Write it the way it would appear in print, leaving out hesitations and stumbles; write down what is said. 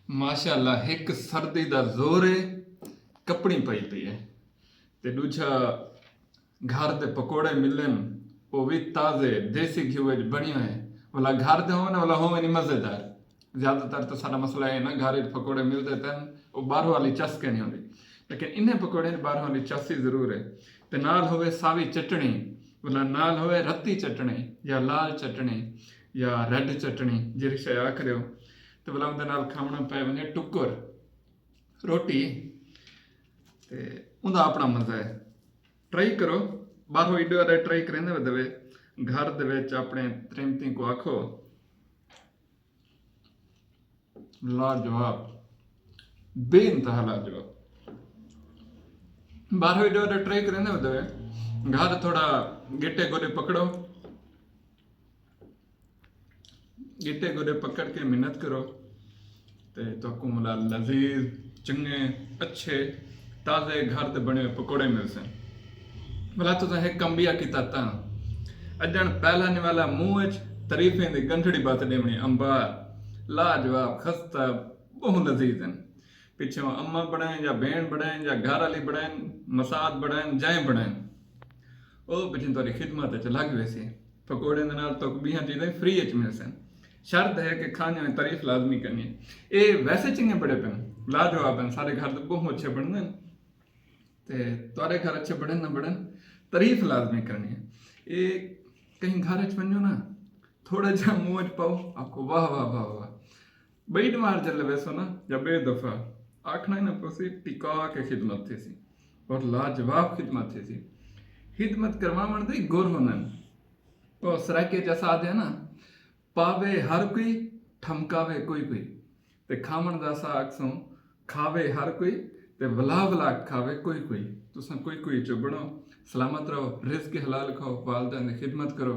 माशाअल्लाह एक सर्दी दा जोर है कपड़ी पई है ते दूजा घर दे पकोड़े मिलन वो भी ताज़े देसी घी विच बने हुए वाला घर दे होवन वाला होवे नहीं मज़ेदार। ज़्यादातर तो सारा मसला है ना घर च पकोड़े मिलते थे वो बाहरों वाली चस्के नहीं होंदी, लेकिन इन्हें पकोड़े बाहरों वाली चस्सी जरूर है। ते नाल होवे सावी चटनी वाला नाल होवे रत्ती चटनी या लाल चटनी या रेड चटनी जिहड़ी शे आख रहे हो ते वाला उहदे नाल खावणा पै वने टुकर रोटी ते उहदा अपना मज़ा है। ट्राई करो बाहरों ईडो वाले ट्राई करेंदे दवे घर दे विच अपने त्रिमती को आखो लाजवाब बेइंतहा लाजवाब। बाहरों ईडो वाले ट्राई करेंदे दवे घर थोड़ा गिट्टे गोदे पकड़ो, गिट्टे गोदे पकड़ के मेहनत करो ते तो मुला लजीज चंगे अच्छे ताज़े घर ते बने पकोड़े मिल सन। भला तो एक कंबिया की ताता अजन पहला ने वाला मुंह च तरीफें दी गंठड़ी बात देवनी अंबार लाजवाब खस्ता बहुत लजीज हैं। पिछों अम्मा बनाए या बहन बनाए या घर वाली बनाए मसाद बनाए जाए बनाए वो पिछले थोड़ी खिदमत च लग वैसे पकौड़े दे नाल तो बीहां चीज़ें फ्री च मिल सन। शर्त है कि खाने में तारीफ लाजमी करनी है। ये वैसे चंगे बड़े पेन लाजवाब हैं, सारे घर तो बहुत अच्छे बनते हैं ते तुहारे घर अच्छे बड़े ना बड़न तारीफ लाजमी करनी है। ये कहीं घर च वञो ना थोड़ा जा मुंह च पाओ आपको वाह वाह वाह वाह बई मार जल वैसो ना या बे दफ़ा आखना ही ना पोसी टिका के खिदमत थी सी और लाजवाब खिदमत थी सी। खिदमत करवावण दे गुर होनन और सराके जैसा आदे ना पावे हर कोई ठमकावे कोई कोई ते खावण दा सा अक्सों खावे हर कोई ते वला वला खावे कोई कोई। तुसां कोई कोई चो बनो सलामत रहो रिज़्क़ हलाल खाओ वालदैन दी खिदमत करो।